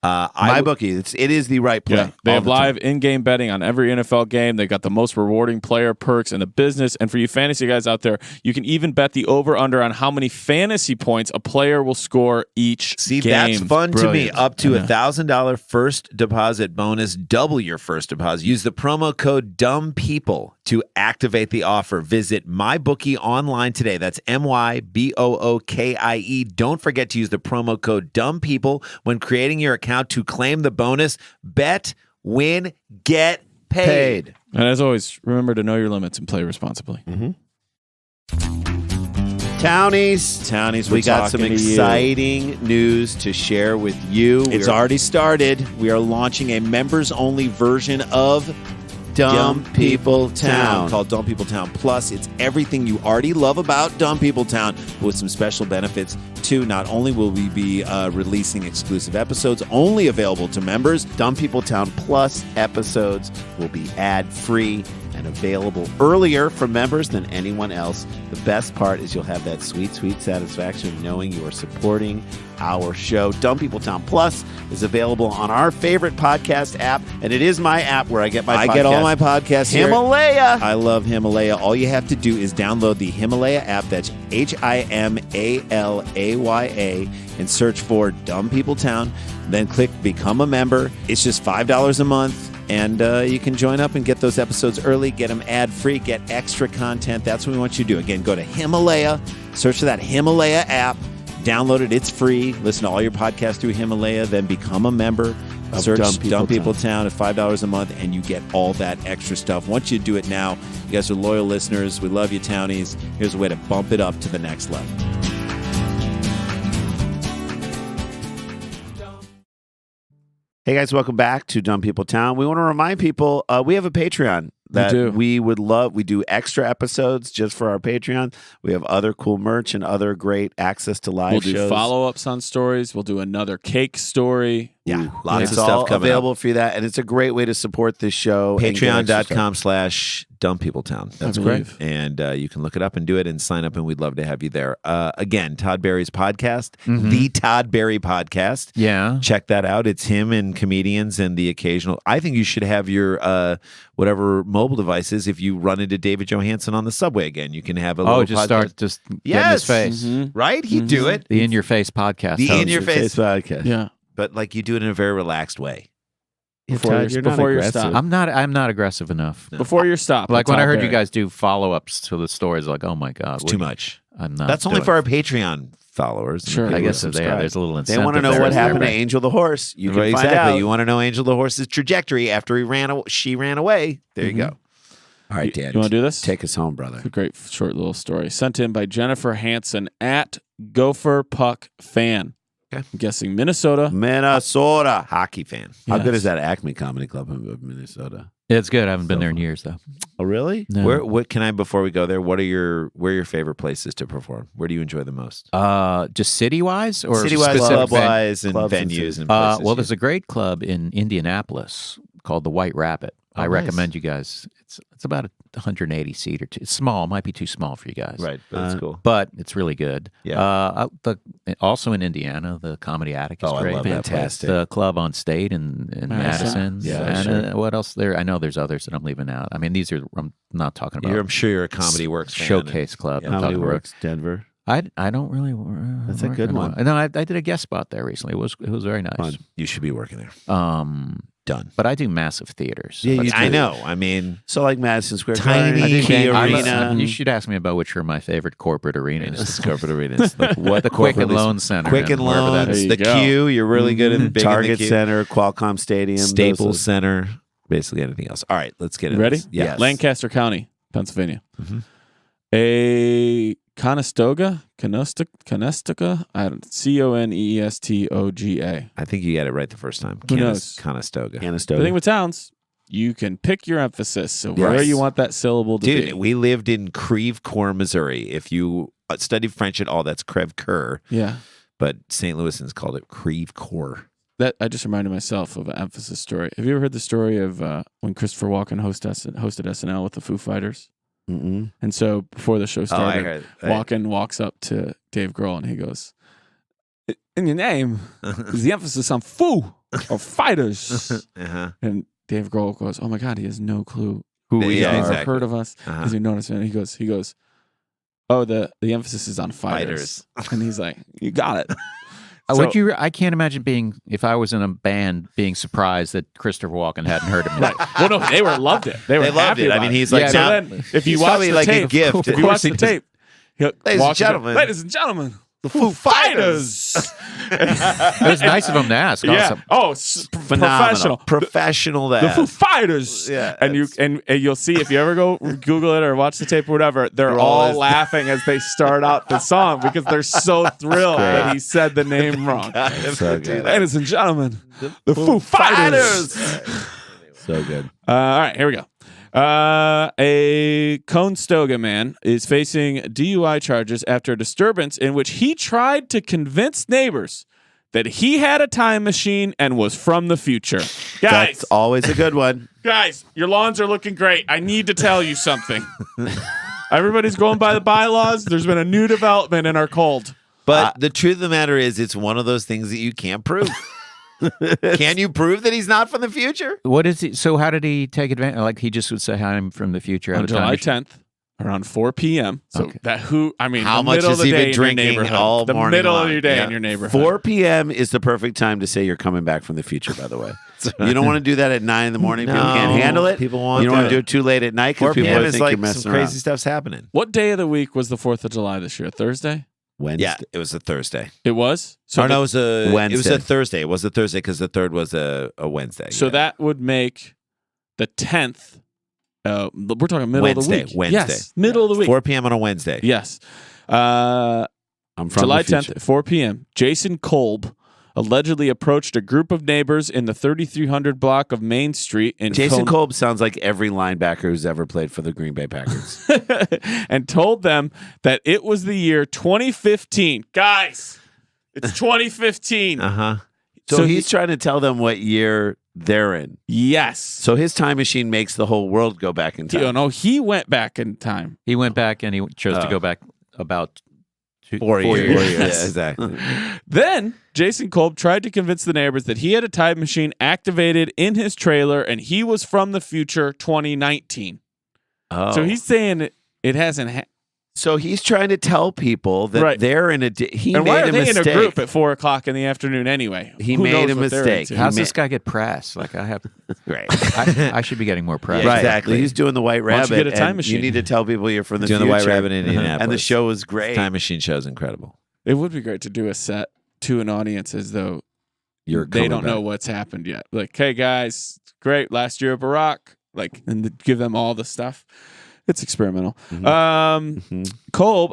MyBookie, it is the right play. Yeah, they all have the time. live in-game betting on every NFL game. They got the most rewarding player perks in the business. And for you fantasy guys out there, you can even bet the over/under on how many fantasy points a player will score each See, game. that's fun to me. Brilliant. Up to $1,000 first deposit bonus. Double your first deposit. Use the promo code DUMBPeople to activate the offer. Visit MyBookie online today. That's MyBookie. Don't forget to use the promo code DUMBPeople when creating your account to claim the bonus. Bet, win, get paid. And as always, remember to know your limits and play responsibly. Townies, we got some exciting news to share with you. It's already started. We are launching a members-only version of Dumb People Town. called Dumb People Town Plus. It's everything you already love about Dumb People Town, but with some special benefits too. Not only will we be releasing exclusive episodes only available to members, Dumb People Town Plus episodes will be ad-free and available earlier for members than anyone else. The best part is you'll have that sweet, sweet satisfaction of knowing you are supporting our show. Dumb People Town Plus is available on our favorite podcast app, and it is my app where I get my I podcast. get all my podcasts here. Himalaya. I love Himalaya. All you have to do is download the Himalaya app. That's Himalaya and search for Dumb People Town. Then click Become a Member. It's just $5 a month. And you can join up and get those episodes early, get them ad-free, get extra content. That's what we want you to do. Again, go to Himalaya, search for that Himalaya app, download it. It's free. Listen to all your podcasts through Himalaya, then become a member. Search Dumb People Town at $5 a month, and you get all that extra stuff. Once you do it now, you guys are loyal listeners. We love you, Townies. Here's a way to bump it up to the next level. Hey guys, welcome back to Dumb People Town. We want to remind people we have a Patreon that we would love. We do extra episodes just for our Patreon. We have other cool merch and other great access to live We'll shows. do follow-ups on stories. We'll do another cake story. Yeah, lots It's of all stuff coming available up. for you that, and it's a great way to support this show. and get extra stuff. Patreon.com/DumbPeopleTown. That's great. And you can look it up and do it and sign up, and we'd love to have you there. Again, Todd Barry's podcast, The Todd Barry Podcast. Yeah. Check that out. It's him and comedians and the occasional. I think you should have your whatever mobile devices. If you run into David Johansen on the subway again, you can have a little just podcast. start just getting Yes. his face. Right? He'd do it. The In Your Face podcast. The host. In Your Face. podcast. Yeah. But like you do it in a very relaxed way. Before you're stopped. I'm not aggressive enough. Before you're stopped. Like when I heard you guys. guys do follow-ups to the stories, like, oh my God. It's too much. I'm not. That's only doing for it. our Patreon followers. Sure. I People guess who so, subscribe. there's a little They incentive. want to know there. what happened to Angel the horse. You can Right, find exactly. out. You want to know Angel the horse's trajectory after she ran away. There you go. All right, Dan. You want to do this? Take us home, brother. It's a great short little story. Sent in by Jennifer Hansen at Gopher Puck Fan. Okay. I'm guessing Minnesota. Minnesota. Hockey fan. How good Yes. is that Acme Comedy Club of Minnesota? It's good. I haven't been there in years, though. Oh, really? No. What can I before we go there? Where are your favorite places to perform? Where do you enjoy the most? Just city-wise or City-wise, specific club-wise, and clubs and venues cities. and places. Well, there's a great club in Indianapolis called the White Rabbit. I nice. recommend you guys. It's about a 180 seat or two. It's small. It might be too small for you guys. Right, but that's cool. But it's really good. Yeah. Also in Indiana, the Comedy Attic is Oh, I great. love that place. Fantastic. The club on State in Madison. Yeah, and what else there? I know there's others that I'm leaving out. I mean, these are I'm not talking about. I'm sure you're a Comedy Works fan. Showcase club. I'm Comedy talking about- Works, Denver. I don't really. That's a work good anymore. one. No, I did a guest spot there recently. It was very nice. Fun. You should be working there. Done. But I do massive theaters. Yeah, you I do. know. I mean, So like Madison Square Tiny Garden, key Arena. You should ask me about which are my favorite corporate arenas. corporate arenas. Like What the Quicken Loan Center, Quicken and wherever that Loans, is. There the you go. Q. You're really good at big in the Target Q. Center, Qualcomm Stadium, Staples those- Center, basically anything else. All right, let's get into Ready? this. Yes. Lancaster County, Pennsylvania. Mhm. A Conestoga, Conestoga, Conestoga. I think you got it right the first time. Who knows? Conestoga. The Conestoga. thing with towns, you can pick your emphasis. So where Yes. you want that syllable to Dude, be. we lived in Creve Coeur, Missouri. If you studied French at all, that's Creve Coeur. Yeah. But St. Louisans called it Creve Coeur. That I just reminded myself of an emphasis story. Have you ever heard the story of when Christopher Walken hosted SNL with the Foo Fighters? Mm-mm. And so before the show started, heard. Walken walks up to Dave Grohl and he goes, "In your name is the emphasis on foo or fighters." Uh-huh. And Dave Grohl goes, "Oh my God, he has no clue who we Yeah, are, exactly. heard of us." Uh-huh. Has he noticed it? And he goes, "Oh, the emphasis is on fighters." And he's like, "You got it." Would you? I can't imagine being if I was in a band being surprised that Christopher Walken hadn't heard of me. Right. Well, no, they loved it. They were They loved happy it. I about mean, he's like, Yeah, so now- then if you he's watch probably the like a tape, gift. if you watch the tape, he'll Ladies and walk into- gentlemen. ladies and gentlemen, the Foo fighters. It was nice of him to ask. Yeah. Also. Oh, Phenomenal. professional. Professional The that. Foo Fighters. Yeah, and you'll see if you ever go Google it or watch the tape or whatever, they're all always- laughing as they start out the song because they're so thrilled that he said the name wrong. So good. Ladies and gentlemen, the Foo Fighters. So good. All right, here we go. A Conestoga man is facing DUI charges after a disturbance in which he tried to convince neighbors that he had a time machine and was from the future. Guys, That's always a good one. guys, your lawns are looking great. I need to tell you something. Everybody's going by the bylaws. There's been a new development in our cold. But the truth of the matter is, it's one of those things that you can't prove. Can you prove that he's not from the future? What is he? So how did he take advantage? Like he just would say, "Hi, I'm from the future." On at a time July machine. 10th, around 4 p.m. So Okay. how How much middle has of the he day been in your drinking neighborhood. all the morning middle long? of your day Yeah. in your neighborhood. 4 p.m. is the perfect time to say you're coming back from the future, by the way. You don't want to do that at 9 in the morning. People No, can't handle it. people want You don't want that. to do it too late at night 4 because people p.m. think is you're like messing some crazy around. stuff's happening. What day of the week was the 4th of July this year? Thursday? Wednesday. Yeah, it was a Thursday. It was? So no, it was a Wednesday. It was a Thursday. It was a Thursday because the third was a Wednesday. So yeah. that would make the 10th. We're talking middle of the Wednesday, week. Wednesday. Yes, middle of the week. 4 p.m. on a Wednesday. Yes. I'm from July the 10th future. at 4 p.m. Jason Kolb allegedly approached a group of neighbors in the 3300 block of Main Street in Jason Kolb sounds like every linebacker who's ever played for the Green Bay Packers. and told them that it was the year 2015. Guys, it's 2015. Uh-huh. So he's trying to tell them what year they're in. Yes. So his time machine makes the whole world go back in time. No, he went back in time. He went back and he chose to Oh. go back about 4 years. 4 years. Yeah, exactly. Then Jason Kolb tried to convince the neighbors that he had a time machine activated in his trailer and he was from the future 2019. Oh. So he's saying it hasn't. So he's trying to tell people that Right. they're in a. He and made why are a they mistake. in a group at 4:00 in the afternoon anyway? He Who made knows a what they're mistake. into? How's He this guy get press? Like I have, Right. I should be getting more press. Yeah, Right. exactly. He's doing the White Why don't Rabbit. you get a time and machine? You need to tell people you're from the Doing future. the White Rabbit in Indianapolis. And the show was great. Time Machine show is incredible. It would be great to do a set to an audience as though You're they coming don't know back. what's happened yet. Like, hey guys, great last year of Barack. Like, and give them all the stuff. It's experimental. Kolb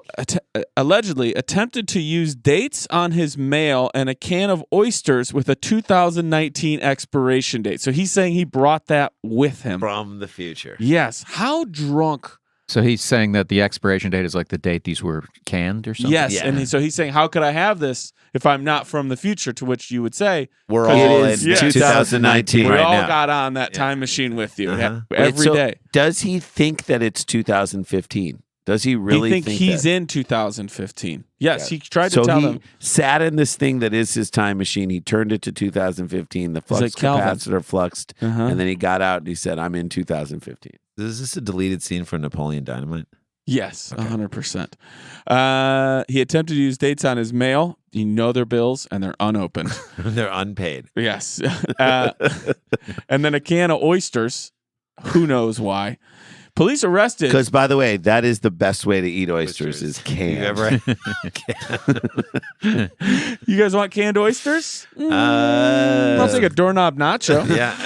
allegedly attempted to use dates on his mail and a can of oysters with a 2019 expiration date. So he's saying he brought that with him. From the future. Yes. How drunk So he's saying that the expiration date is like the date these were canned or something? Yes, Yeah. and so he's saying, how could I have this if I'm not from the future? To which you would say, We're 'cause all it is, in yes. 2019 we right all now. got on that time machine with you Uh-huh. every Wait, so day. Does he think that it's 2015? Does he really He think he's that? in 2015. Yes, he tried So to tell he them. sat in this thing that is his time machine. He turned it to 2015. The flux like Calvin. capacitor fluxed, Uh-huh. and then he got out and he said, "I'm in 2015." Is this a deleted scene from Napoleon Dynamite? Yes, 100%. He attempted to use dates on his mail. You know their bills, and they're unopened. They're unpaid. Yes. And then a can of oysters. Who knows why? Police arrested. Because, by the way, that is the best way to eat oysters is canned. You ever? You guys want canned oysters? I'll take a doorknob nacho. Yeah.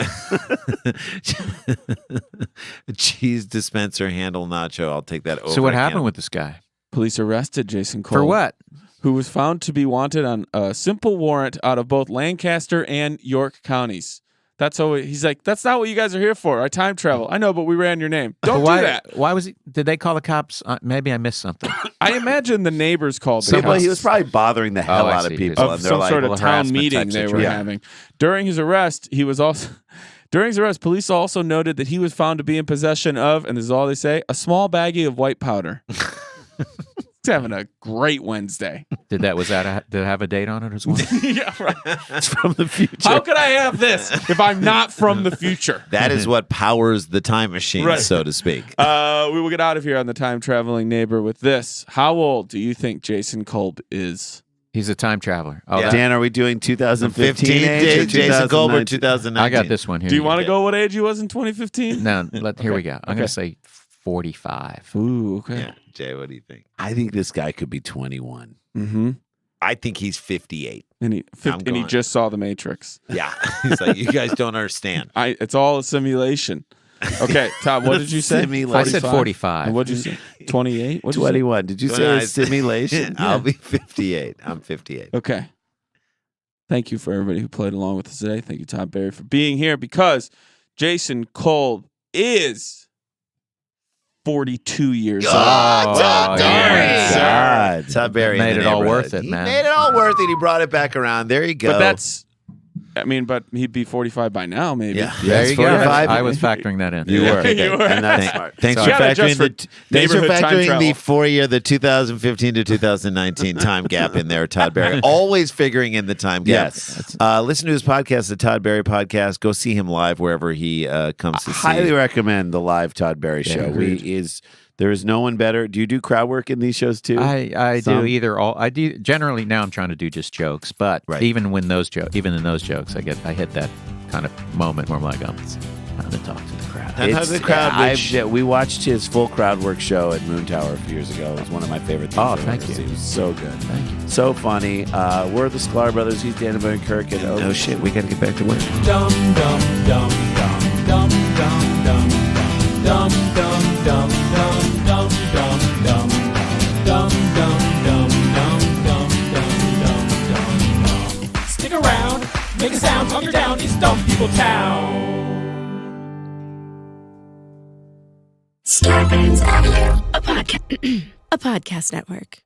Cheese dispenser handle nacho. I'll take that over. So what again. happened with this guy? Police arrested Jason Cole. For what? Who was found to be wanted on a simple warrant out of both Lancaster and York counties. That's how he's like, that's not what you guys are here for. I time travel. I know, but we ran your name. Don't why, do that. Why was he? Did they call the cops? Maybe I missed something. I imagine the neighbors called the Well, cops. he was probably bothering the hell I out of see. people, of and they're some like, sort of well, town harassment meeting type they were situation. having. During his arrest, police also noted that he was found to be in possession of, and this is all they say, a small baggie of white powder. He's having a great Wednesday. Did it have a date on it as well? Yeah, right. "It's from the future." How could I have this if I'm not from the future? That is what powers the time machine, Right. so to speak. We will get out of here on the time traveling neighbor with this. How old do you think Jason Kolb is? He's a time traveler. Oh, Yeah. Dan, are we doing 2015 age or Jason Colbert, 2019? 2019. I got this one here. Do you want to go what age he was in 2015? No, here we go. I'm Okay. going to say 45. Ooh, okay. Yeah. Jay, what do you think? I think this guy could be 21. Mm-hmm. I think he's 58. And he going. just saw The Matrix. Yeah. He's like, you guys don't understand. It's all a simulation. Okay, Todd, what did you say? Simulation. I said 45. And what'd you say? 28? What'd you say? 21. Did you say a simulation? I'll be 58. I'm 58. Okay. Thank you for everybody who played along with us today. Thank you, Todd Barry, for being here because Jason Kolb is 42 years old. Todd Barry. God. Todd Barry in Made the it all neighborhood. worth it, He man. made it all worth it. He brought it back around. There you go. But he'd be 45 by now, maybe. Yeah. There Yes, you go. 45. I was factoring that in. You were. You were. And that's smart. Thanks So for you gotta adjust factoring thanks for neighborhood time factoring the travel. 4 year, the 2015 to 2019 time gap in there, Todd Barry. Always figuring in the time gap. Yes. Listen to his podcast, the Todd Barry Podcast. Go see him live wherever he comes to Highly see. recommend the live Todd Barry show. There is no one better. Do you do crowd work in these shows too? I Some? do either all. I do generally now. I'm trying to do just jokes, but Right. even in those jokes, I hit that kind of moment where I'm like, I'm time to talk to the crowd. It's the crowd work we watched his full crowd work show at Moon Tower a few years ago. It was one of my favorite things. Oh, I've thank ever you. seen. It was so good. Thank you. So funny. We're the Sklar Brothers. He's Dan and Kirk. And Oh shit, we got to get back to work. Dum dum dum dum dum dum dum dum dum dum dum dum dum dum dum dum dum dum dum dum. Stick around, make a sound, hunker down. It's Dumb People Town. Starburns Audio, a podcast network.